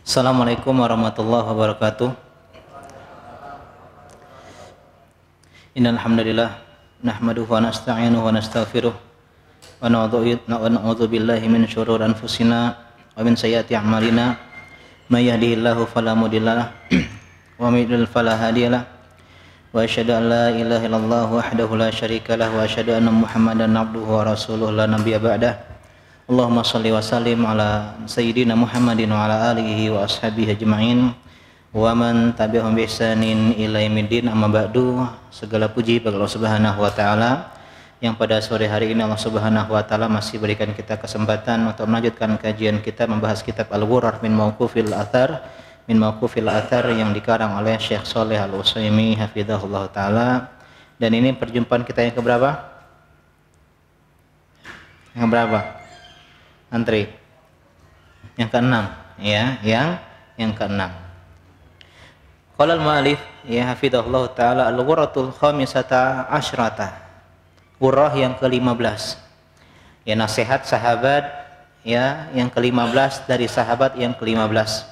Assalamualaikum warahmatullahi wabarakatuh. Innal hamdalillah nahmaduhu wa nasta'inuhu wa nastaghfiruh wa na'udzu billahi min syururi anfusina wa min sayyiati a'malina may yahdihillahu fala mudhillalah wa may yudlil fala hadiyalah wa asyhadu an la ilaha illallah wahdahu la syarikalah wa asyhadu anna muhammadan abduhu wa rasuluhu la nabiyya ba'dah. Allahumma salli wa sallim ala sayyidina Muhammadin wa ala alihi wa ashabihi ajma'in wa man tabi'ahum bi ihsanin ila yaumiddin, amma ba'du. Segala puji bagi Allah Subhanahu wa taala yang pada sore hari ini Allah Subhanahu wa taala masih berikan kita kesempatan untuk melanjutkan kajian kita membahas kitab Al-Ghurar min Mauqufil Athar yang dikarang oleh Syekh Shalih Al-Utsaimin hafizahullah taala. Dan ini perjumpaan kita yang keberapa? Yang berapa? Antri yang keenam, ya, yang keenam. Qala al-mu'allif ya hafizahullah taala al-ghurratul khamisata asyrata, ghurrah yang ke-15, ya, nasihat sahabat, ya, yang ke-15 dari sahabat yang ke-15.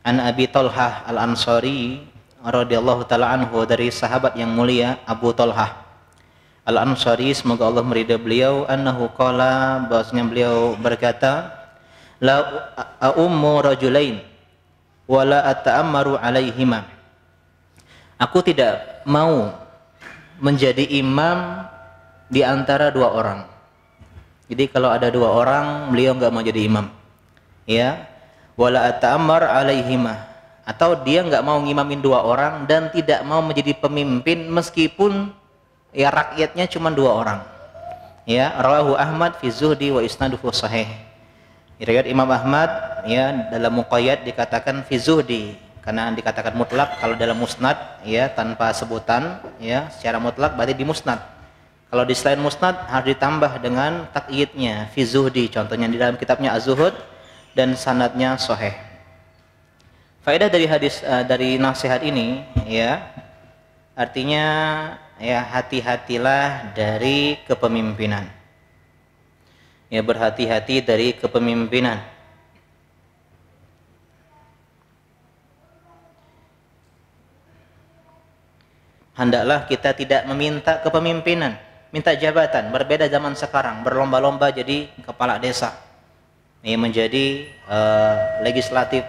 An Abi Thalhah al-Ansari radhiyallahu taala anhu, dari sahabat yang mulia Abu Thalhah Al-Ansari, semoga Allah meridha beliau, annahu qala, bahwasanya beliau berkata, la ummu rajulain wa la ata'ammaru alaihima. Aku tidak mau menjadi imam di antara dua orang. Jadi kalau ada dua orang, beliau enggak mau jadi imam. Ya, wa la ata'ammar alaihima, atau dia enggak mau ngimamin dua orang dan tidak mau menjadi pemimpin meskipun ya rakyatnya cuma dua orang. Ya, rawahu Ahmad fi zuhdi wa isnaduhu sahih. Riwayat Imam Ahmad, ya, dalam muqayyad dikatakan fi zuhdi karena dikatakan mutlak. Kalau dalam musnad, ya, tanpa sebutan, ya, secara mutlak berarti di musnad. Kalau di selain musnad harus ditambah dengan taqyidnya fi zuhdi, contohnya di dalam kitabnya Az-Zuhud, dan sanadnya sahih. Faedah dari hadis, dari nasihat ini, ya, artinya, ya, hati-hatilah dari kepemimpinan. Ya, berhati-hati dari kepemimpinan. Hendaklah kita tidak meminta kepemimpinan, minta jabatan. Berbeda zaman sekarang, berlomba-lomba jadi kepala desa, ya, menjadi legislatif,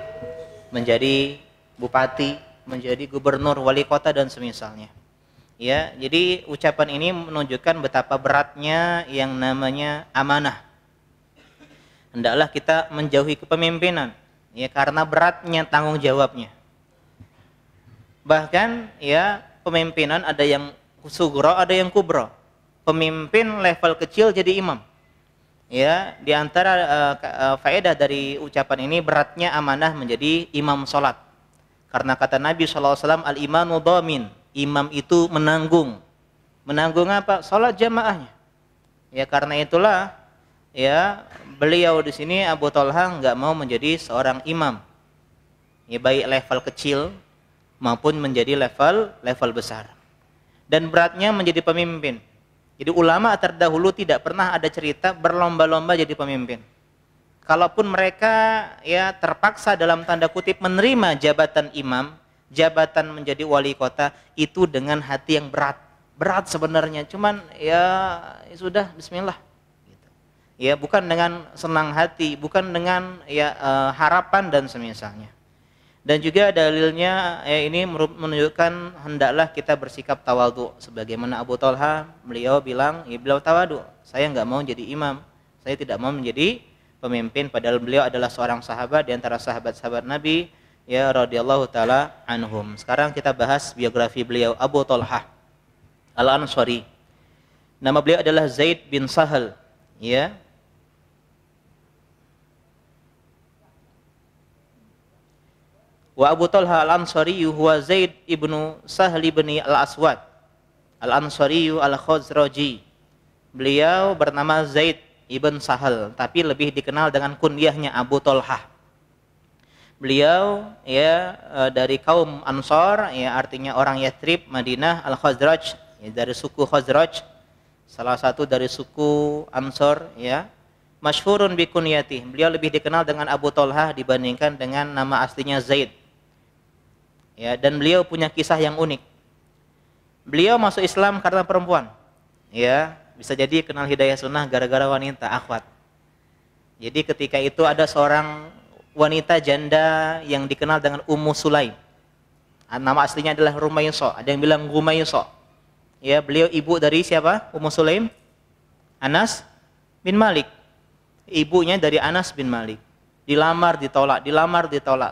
menjadi bupati, menjadi gubernur, wali kota, dan semisalnya. Ya, jadi ucapan ini menunjukkan betapa beratnya yang namanya amanah. Hendaklah kita menjauhi kepemimpinan, ya, karena beratnya tanggung jawabnya. Bahkan, ya, pemimpinan ada yang sugro, ada yang kubro. Pemimpin level kecil jadi imam. Ya, di antara faedah dari ucapan ini beratnya amanah menjadi imam salat. Karena kata Nabi SAW, al-imanu dhamin, imam itu menanggung. Menanggung apa? Salat jamaahnya. Ya, karena itulah, ya, beliau di sini Abu Thalhah enggak mau menjadi seorang imam. Ya, baik level kecil maupun menjadi level besar. Dan beratnya menjadi pemimpin. Jadi ulama terdahulu tidak pernah ada cerita berlomba-lomba jadi pemimpin. Kalaupun mereka, ya, terpaksa dalam tanda kutip menerima jabatan imam, jabatan menjadi wali kota, itu dengan hati yang berat sebenarnya, cuman ya sudah, bismillah gitu. Ya, bukan dengan senang hati, bukan dengan, ya, harapan dan semisalnya. Dan juga dalilnya, ya, ini menunjukkan hendaklah kita bersikap tawadhu, sebagaimana Abu Thalhah, beliau bilang, ya, beliau tawadhu, saya enggak mau jadi imam, saya tidak mau menjadi pemimpin, padahal beliau adalah seorang sahabat di antara sahabat-sahabat Nabi, ya, radhiyallahu taala anhum. Sekarang kita bahas biografi beliau, Abu Thalhah Al-Ansari. Nama beliau adalah Zaid bin Sahal, ya. Wa Abu Thalhah Al-Ansari huwa Zaid ibnu Sahal ibni Al-Aswad Al-Ansari Al-Khazraji. Beliau bernama Zaid Ibn Sahal, tapi lebih dikenal dengan kunyahnya Abu Thalhah. Beliau, ya, dari kaum Ansar, ya, artinya orang Yathrib, Madinah, Al-Khazraj, ya, dari suku Khazraj, salah satu dari suku Ansar, ya, Masyhurun bi kunyatih. Beliau lebih dikenal dengan Abu Thalhah dibandingkan dengan nama aslinya Zaid. Ya, dan beliau punya kisah yang unik. Beliau masuk Islam karena perempuan. Ya, bisa jadi kenal hidayah sunnah gara-gara wanita, akhwat. Jadi ketika itu ada seorang wanita janda yang dikenal dengan Ummu Sulaim. Nama aslinya adalah Rumaysa. Ada yang bilang Gumaysa. Ya, beliau ibu dari siapa? Ummu Sulaim? Anas bin Malik. Ibunya dari Anas bin Malik. Dilamar, ditolak,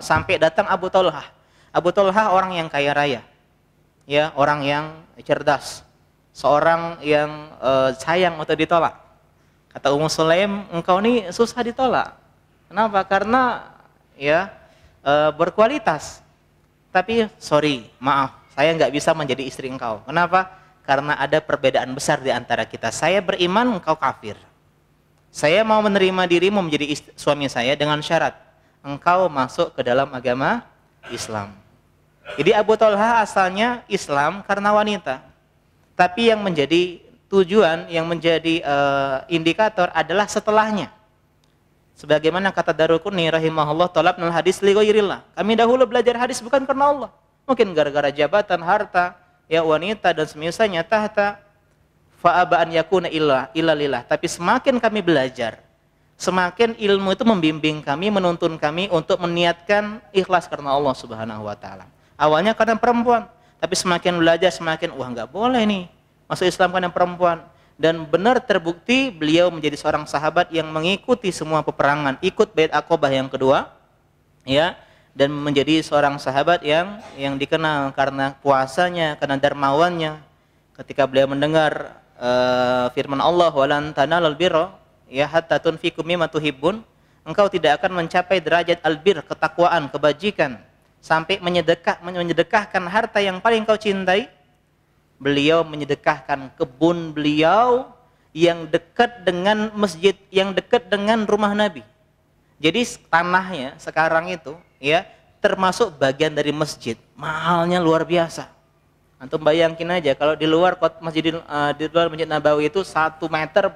sampai datang Abu Thalhah. Abu Thalhah orang yang kaya raya. Ya, orang yang cerdas. Seorang yang sayang untuk ditolak. Kata Ummu Sulaim, engkau ini susah ditolak. Kenapa? Karena ya berkualitas. Tapi sorry, maaf, saya nggak bisa menjadi istri engkau. Kenapa? Karena ada perbedaan besar di antara kita. Saya beriman, engkau kafir. Saya mau menerima dirimu menjadi suami saya dengan syarat engkau masuk ke dalam agama Islam. Jadi Abu Thalhah asalnya Islam karena wanita. Tapi yang menjadi tujuan, yang menjadi indikator adalah setelahnya. Sebagaimana kata Daruqutni rahimahullah, talabnal hadis li ghairillah. Kami dahulu belajar hadis bukan karena Allah. Mungkin gara-gara jabatan, harta, ya wanita dan semisalnya tahta fa'aba an yakuna illa lillah. Tapi semakin kami belajar, semakin ilmu itu membimbing kami, menuntun kami untuk meniatkan ikhlas karena Allah Subhanahu wa taala. Awalnya karena perempuan, tapi semakin belajar semakin wah enggak boleh nih masuk Islam karena perempuan. Dan benar terbukti beliau menjadi seorang sahabat yang mengikuti semua peperangan, ikut Bait Aqabah yang kedua, ya, dan menjadi seorang sahabat yang dikenal karena puasanya, karena dermawannya. Ketika beliau mendengar firman Allah, walan tanalul birra ya hatta tunfiqu mimma tuhibbun, engkau tidak akan mencapai derajat albir, ketakwaan, kebajikan, sampai menyedekahkan harta yang paling kau cintai. Beliau menyedekahkan kebun beliau yang dekat dengan masjid, yang dekat dengan rumah Nabi. Jadi tanahnya sekarang itu ya termasuk bagian dari masjid. Mahalnya luar biasa. Antum bayangin aja kalau di luar di luar Masjid Nabawi itu 1 meter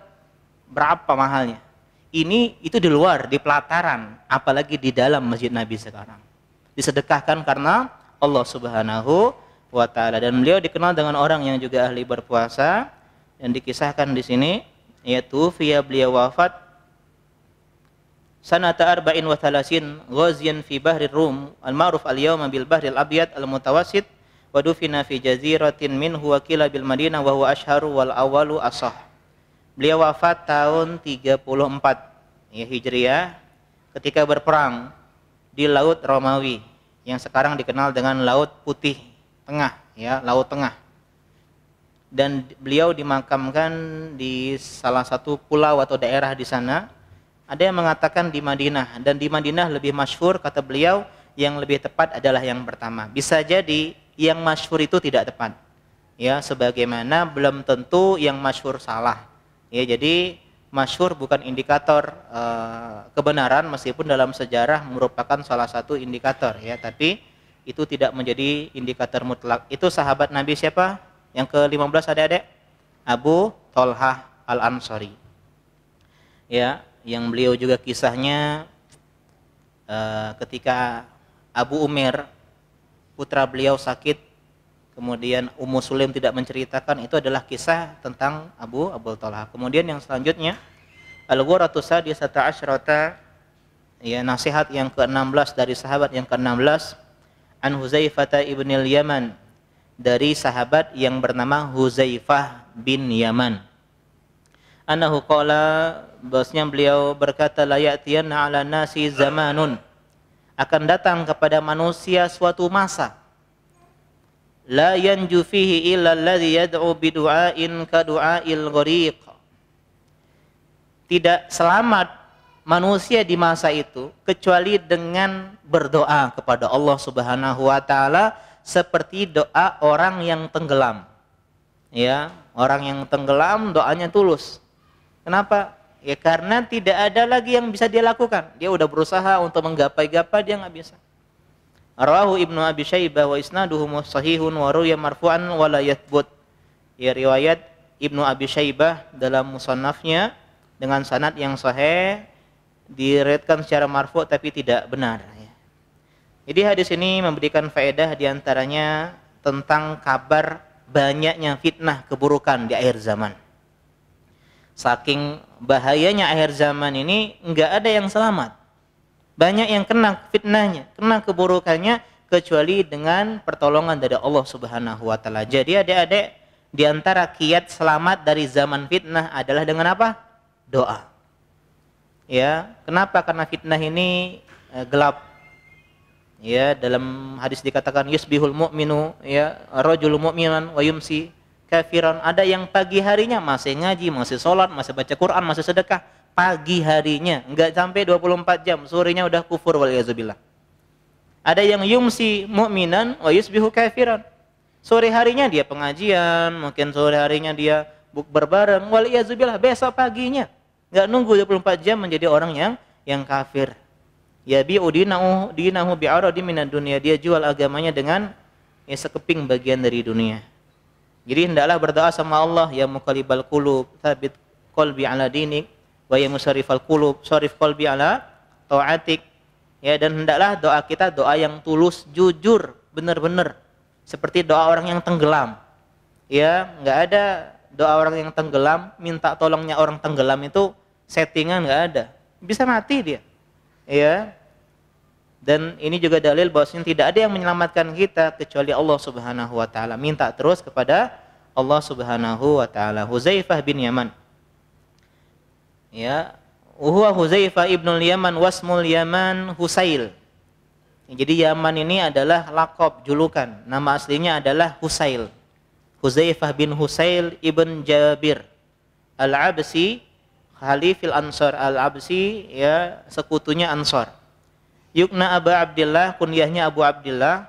berapa mahalnya. Ini itu di luar, di pelataran, apalagi di dalam Masjid Nabi sekarang. Disedekahkan karena Allah Subhanahu wa taala, dan beliau dikenal dengan orang yang juga ahli berpuasa, dan dikisahkan di sini yaitu beliau wafat sanata arba'in wa thalasin ghaziyan fi bahrir rum al-ma'ruf al-yawma bil bahril abyad al-mutawassit wa dufina fi jaziratin minhu wa qila bil Madinah wa huwa ashharu wal awalu asah. Beliau wafat tahun 34 ya Hijriah ketika berperang di Laut Romawi yang sekarang dikenal dengan Laut Putih Tengah, ya, Laut Tengah. Dan beliau dimakamkan di salah satu pulau atau daerah di sana. Ada yang mengatakan di Madinah, dan di Madinah lebih masyhur kata beliau, yang lebih tepat adalah yang pertama. Bisa jadi yang masyhur itu tidak tepat. Ya, sebagaimana belum tentu yang masyhur salah. Ya, jadi masyhur bukan indikator kebenaran, meskipun dalam sejarah merupakan salah satu indikator, ya, tapi itu tidak menjadi indikator mutlak. Itu sahabat Nabi siapa? Yang ke-15 adik-adik? Abu Thalhah Al-Ansari. Ya, yang beliau juga kisahnya ketika Abu Umair putra beliau sakit, kemudian Ummu Sulaim tidak menceritakan, itu adalah kisah tentang Abu Thalhah. Kemudian yang selanjutnya Al-Ghuratus Sadisata Asyrata, ya, nasihat yang ke-16 dari sahabat yang ke-16, an Huzaifah ibn al-Yaman, dari sahabat yang bernama Huzaifah bin Yaman. Anahu qala, bahwasanya beliau berkata, la ya'tiyanna 'ala nasi zamanun, akan datang kepada manusia suatu masa, la yanju fihi illa alladhi yad'u bidu'ain ka du'ail ghariq, tidak selamat manusia di masa itu kecuali dengan berdoa kepada Allah Subhanahu wa taala seperti doa orang yang tenggelam. Ya, orang yang tenggelam doanya tulus. Kenapa? Ya karena tidak ada lagi yang bisa dia lakukan. Dia udah berusaha untuk menggapai-gapai, dia nggak bisa. Rawahu Ibnu Abi Syaibah wa isnaduhu sahihun wa ruya marfu'an wa la yathbut. Ya, riwayat Ibnu Abi Syaibah dalam musannafnya dengan sanad yang sahih, diriwayatkan secara marfu tapi tidak benar. Jadi hadis ini memberikan faedah diantaranya tentang kabar banyaknya fitnah keburukan di akhir zaman. Saking bahayanya akhir zaman ini, enggak ada yang selamat. Banyak yang kena fitnahnya, kena keburukannya, kecuali dengan pertolongan dari Allah Subhanahu wa taala. Jadi adik-adik, di antara kiat selamat dari zaman fitnah adalah dengan apa? Doa. Ya, kenapa? Karena fitnah ini gelap. Ya, dalam hadis dikatakan yusbihul mu'minu ya rajul mu'minan wa yumsi kafiran. Ada yang pagi harinya masih ngaji, masih sholat, masih baca Quran, masih sedekah. Pagi harinya, enggak sampai 24 jam, sorenya udah kufur waliyazubillah. Ada yang yumsi mu'minan wa yusbihu kafiran. Sore harinya dia pengajian, mungkin sore harinya dia bukber bareng, waliyazubillah, besok paginya enggak nunggu 24 jam menjadi orang yang kafir. Ya bi'udinahu bi'aradi minad dunia, dia jual agamanya dengan sekeping bagian dari dunia. Jadi hendaklah berdoa sama Allah, ya muqallibal qulub, tsabit qalbi ala dinik, wa ya musarrifal qulub, sharif qalbi ala taatik. Ya, dan hendaklah doa kita doa yang tulus, jujur, benar-benar. Seperti doa orang yang tenggelam. Ya, enggak ada doa orang yang tenggelam, minta tolongnya orang tenggelam itu settingan, enggak ada. Bisa mati dia. Ya. Dan ini juga dalil bahwasanya tidak ada yang menyelamatkan kita kecuali Allah Subhanahu wa taala. Minta terus kepada Allah Subhanahu wa taala. Huzaifah bin Yaman. Ya, huwa Huzaifah ibnul Yaman wasmul Yaman Husail. Jadi Yaman ini adalah laqab, julukan. Nama aslinya adalah Husail. Huzaifah bin Husail ibn Jabir Al-Absi, Khalifil Ansar. Al-Absi ya sekutunya Ansar. Yukna Abu Abdillah, kunyahnya Abu Abdillah.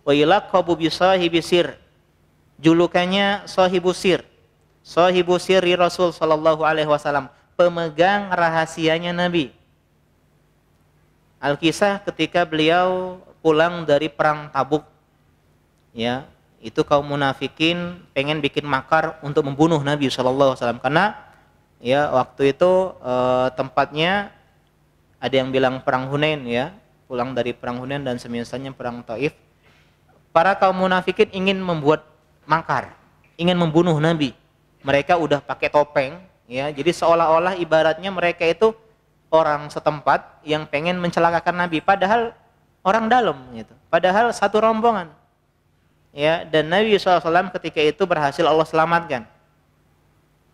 Wa yulaqabu bi sahibi sir. Julukannya sahibu sir. Sahibu sirri Rasul sallallahu alaihi wasallam, pemegang rahasianya Nabi. Al-Kisah ketika beliau pulang dari perang Tabuk. Ya, itu kaum munafikin pengen bikin makar untuk membunuh Nabi sallallahu alaihi wasallam karena ya waktu itu tempatnya ada yang bilang perang Hunain ya, pulang dari perang Hunain dan semisalnya perang Taif. Para kaum munafikin ingin membuat makar, ingin membunuh Nabi. Mereka udah pakai topeng ya, jadi seolah-olah ibaratnya mereka itu orang setempat yang pengen mencelakakan Nabi, padahal orang dalam gitu. Padahal satu rombongan. Ya, dan Nabi SAW ketika itu berhasil Allah selamatkan.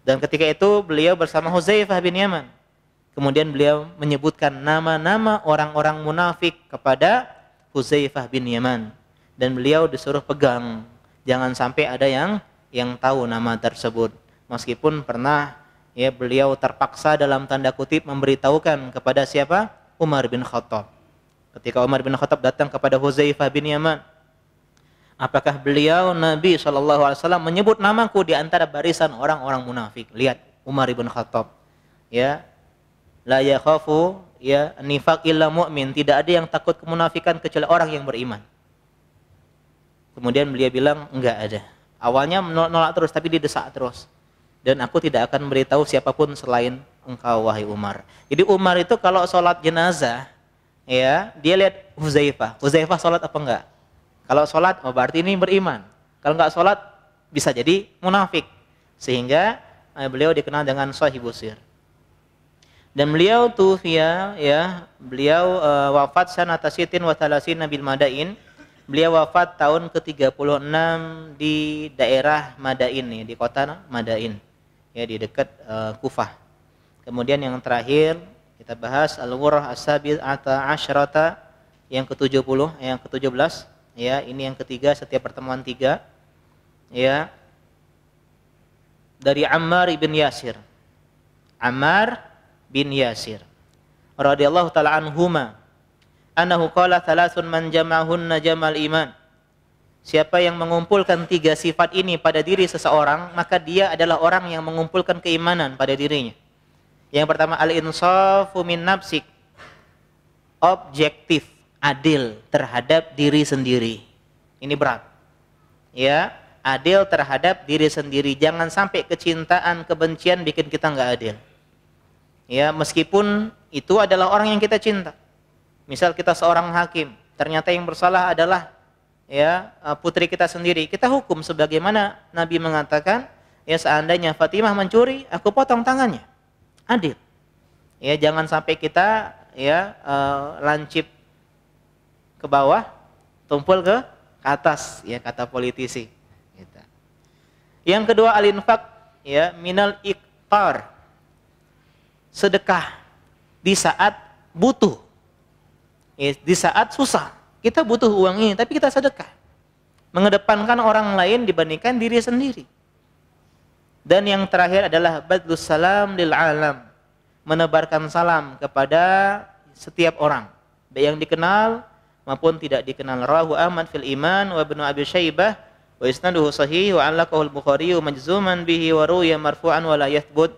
Dan ketika itu beliau bersama Huzaifah bin Yaman. Kemudian beliau menyebutkan nama-nama orang-orang munafik kepada Huzaifah bin Yaman. Dan beliau disuruh pegang. Jangan sampai ada yang tahu nama tersebut. Meskipun pernah ya beliau terpaksa dalam tanda kutip memberitahukan kepada siapa? Umar bin Khattab. Ketika Umar bin Khattab datang kepada Huzaifah bin Yaman. Apakah beliau Nabi SAW menyebut namaku di antara barisan orang-orang munafik? Lihat Umar bin Khattab. Ya. La yakhafu ya nifaq illa mu'min, tidak ada yang takut kemunafikan kecuali orang yang beriman. Kemudian beliau bilang enggak ada. Awalnya menolak terus tapi didesak terus. Dan aku tidak akan memberitahu siapapun selain engkau wahai Umar. Jadi Umar itu kalau sholat jenazah ya, dia lihat Huzaifah. Huzaifah sholat apa enggak? Kalau sholat oh berarti ini beriman. Kalau enggak sholat bisa jadi munafik. Sehingga beliau dikenal dengan sahibus sir. Dan beliau tufiya ya, beliau wafat sanata sitin wa thalathina bil Madain. Beliau wafat tahun ke-36 di daerah Madain ya, di kota Madain. Ya, di dekat Kufah. Kemudian yang terakhir kita bahas Al-Ghurrah As-Sabi'ata Asyrata yang ke-70, yang ke-17 ya, ini yang ketiga setiap pertemuan 3 ya. Dari Ammar bin Yasir. Ammar bin Yasir radhiyallahu ta'ala anhuma annahu qala thalathun man jama'ahunna jamal iman. Siapa yang mengumpulkan 3 sifat ini pada diri seseorang, maka dia adalah orang yang mengumpulkan keimanan pada dirinya. Yang pertama al-insafu min nafsik, objektif, adil terhadap diri sendiri. Ini berat. Ya, adil terhadap diri sendiri. Jangan sampai kecintaan, kebencian bikin kita enggak adil. Ya, meskipun itu adalah orang yang kita cinta. Misal kita seorang hakim, ternyata yang bersalah adalah ya putri kita sendiri. Kita hukum sebagaimana Nabi mengatakan, ya seandainya Fatimah mencuri, aku potong tangannya. Adil. Ya, jangan sampai kita ya lancip ke bawah, tumpul ke atas, ya kata politisi. Gitu. Yang kedua al-infaq, ya minal iqtar, sedekah di saat butuh, ya, di saat susah. Kita butuh uang ini, tapi kita sedekah, mengedepankan orang lain dibandingkan diri sendiri. Dan yang terakhir adalah badlus salam lil alam, menebarkan salam kepada setiap orang, baik yang dikenal maupun tidak dikenal. Rawahu Ahmad fil Iman wa Ibnu Abi Syaibah wa isnaduhu sahih wa allaqahu al-Bukhari majzuman bihi wa ruya marfu'an wa la yathbut.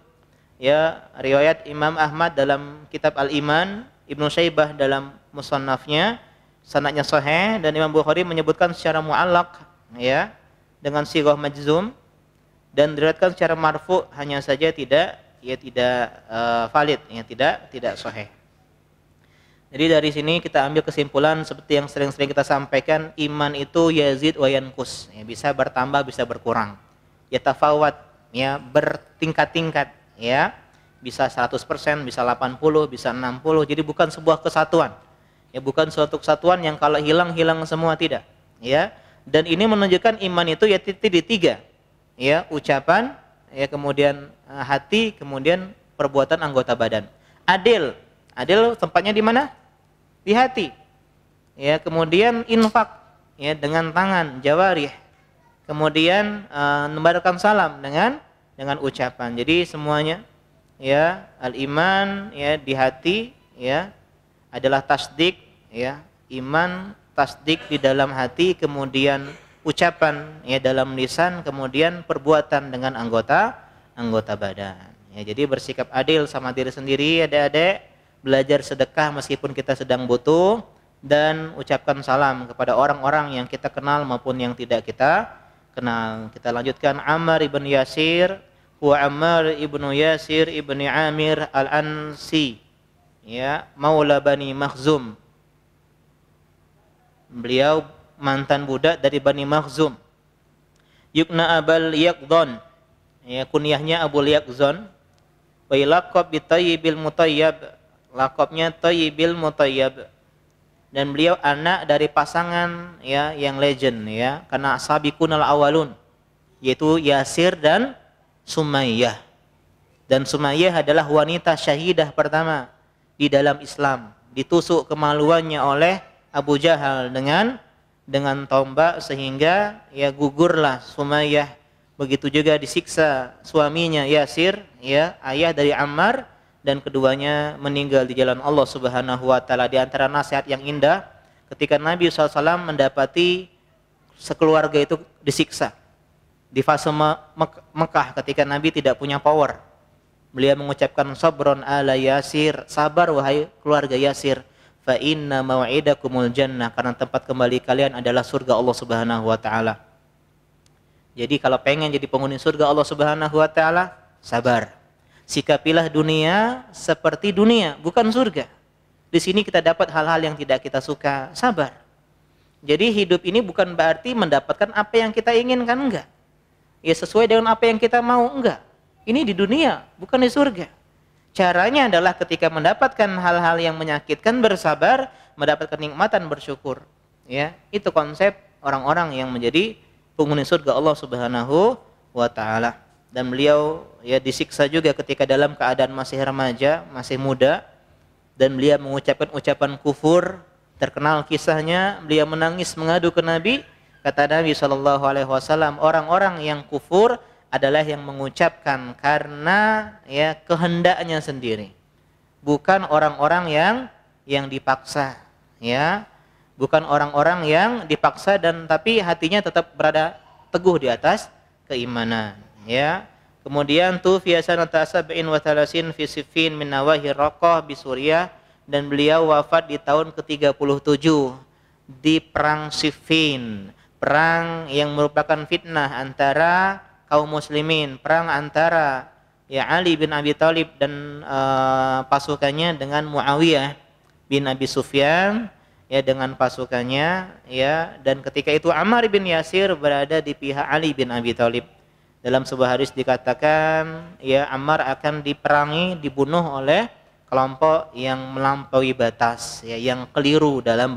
Ya, riwayat Imam Ahmad dalam kitab Al-Iman, Ibnu Syaibah dalam musannafnya, sanadnya sahih, dan Imam Bukhari menyebutkan secara mu'allaq ya dengan sighah majzum, dan diriwayatkan secara marfu, hanya saja tidak valid, ya tidak sahih. Jadi dari sini kita ambil kesimpulan seperti yang sering-sering kita sampaikan, iman itu yazid wa yanqus, ya, bisa bertambah bisa berkurang. Yatafawat, ya bertingkat-tingkat, ya. Bisa 100%, bisa 80, bisa 60. Jadi bukan sebuah kesatuan. Ya, bukan suatu kesatuan yang kalau hilang semua, tidak, ya. Dan ini menunjukkan iman itu ya di tiga. Ya, ucapan, ya kemudian hati, kemudian perbuatan anggota badan. Adil tempatnya di mana? Di hati. Ya, kemudian infak, ya dengan tangan, jawarih. Kemudian menebarkan salam dengan ucapan. Jadi semuanya ya al-iman ya di hati ya adalah tasdik, ya iman tasdik di dalam hati, kemudian ucapan ya dalam lisan, kemudian perbuatan dengan anggota badan. Ya, jadi bersikap adil sama diri sendiri, adik-adik, belajar sedekah meskipun kita sedang butuh, dan ucapkan salam kepada orang-orang yang kita kenal maupun yang tidak kita kenal. Kita lanjutkan. Ammar ibn Yasir, huwa Ammar ibnu Yasir ibni Amir al-Ansi, ya maula Bani Makhzum. Beliau mantan budak dari Bani Makhzum. Yukna Abul Yaqdhan, ya kunyahnya Abul Yaqdhan. Wa laqab bi Thayyibil Mutayyab, laqabnya Thayyibil Mutayyab. Dan beliau anak dari pasangan ya yang legend, ya karena sabiqunal awalun, yaitu Yasir dan Sumayyah. Dan Sumayyah adalah wanita syahidah pertama di dalam Islam, ditusuk kemaluannya oleh Abu Jahal dengan tombak sehingga ya gugurlah Sumayyah. Begitu juga disiksa suaminya Yasir, ya ayah dari Ammar, dan keduanya meninggal di jalan Allah Subhanahu wa taala. Di antara nasihat yang indah ketika Nabi SAW mendapati sekeluarga itu disiksa di fase Mekah ketika Nabi tidak punya power, beliau mengucapkan sabron ala Yasir, sabar wahai keluarga Yasir, fa inna mau'idakumul jannah, karena tempat kembali kalian adalah surga Allah Subhanahu wa taala. Jadi kalau pengen jadi penghuni surga Allah Subhanahu wa taala, sabar. Sikapilah dunia seperti dunia, bukan surga. Di sini kita dapat hal-hal yang tidak kita suka, sabar. Jadi hidup ini bukan berarti mendapatkan apa yang kita inginkan, enggak. Ya sesuai dengan apa yang kita mau, enggak. Ini di dunia, bukan di surga. Caranya adalah ketika mendapatkan hal-hal yang menyakitkan, bersabar, mendapatkan nikmatan, bersyukur. Ya, itu konsep orang-orang yang menjadi penghuni surga Allah Subhanahu wa taala. Dan beliau ya disiksa juga ketika dalam keadaan masih remaja, masih muda, dan beliau mengucapkan ucapan kufur. Terkenal kisahnya, beliau menangis mengadu ke Nabi. Kata Nabi SAW, orang-orang yang kufur adalah yang mengucapkan karena ya kehendaknya sendiri, bukan orang-orang yang dipaksa, ya bukan orang-orang yang dipaksa dan tapi hatinya tetap berada teguh di atas keimanan. Ya, kemudian tufiya sanata 37 fi Siffin min nawahi Raqqah bi Suriah, dan beliau wafat di tahun ke-37 di perang Siffin, perang yang merupakan fitnah antara kaum muslimin, perang antara ya Ali bin Abi Thalib dan pasukannya dengan Muawiyah bin Abi Sufyan ya dengan pasukannya ya, dan ketika itu Ammar bin Yasir berada di pihak Ali bin Abi Thalib. Dalam sebuah hadis dikatakan ya Ammar akan diperangi, dibunuh oleh kelompok yang melampaui batas ya, yang keliru dalam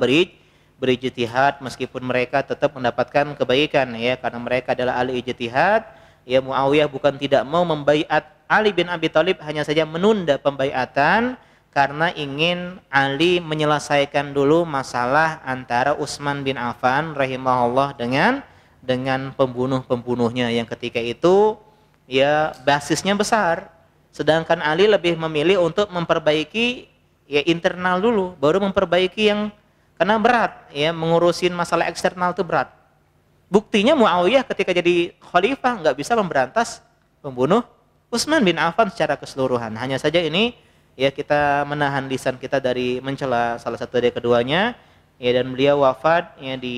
berijtihad, meskipun mereka tetap mendapatkan kebaikan ya, karena mereka adalah ahli ijtihad. Ya Muawiyah bukan tidak mau membaiat Ali bin Abi Thalib, hanya saja menunda pembaiatan karena ingin Ali menyelesaikan dulu masalah antara Utsman bin Affan rahimahullah dengan pembunuh-pembunuhnya yang ketika itu ya basisnya besar. Sedangkan Ali lebih memilih untuk memperbaiki ya internal dulu, baru memperbaiki yang, karena berat ya, mengurusin masalah eksternal itu berat. Buktinya Muawiyah ketika jadi khalifah nggak bisa memberantas pembunuh Utsman bin Affan secara keseluruhan. Hanya saja ini ya kita menahan lisan kita dari mencela salah satu dari keduanya ya, dan beliau wafat ya di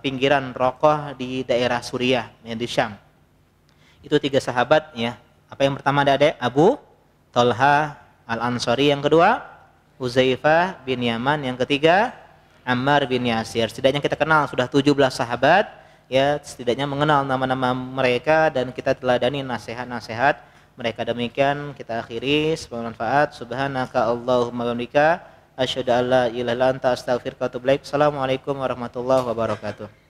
pinggiran Roqah di daerah Suriah ya, di Syam. Itu 3 sahabat ya. Apa yang pertama ada Abu Talha Al-Ansari, yang kedua Huzaifah bin Yaman, yang ketiga Ammar bin Yasir. Setidaknya kita kenal sudah 17 sahabat ya, setidaknya mengenal nama-nama mereka dan kita teladani nasihat-nasihat mereka. Demikian kita akhiri, semoga bermanfaat. Subhanaka Allahumma wa bihamdika asyhadu an la ilaha illa anta astaghfiruka wa atubu ilaik. Assalamualaikum warahmatullahi wabarakatuh.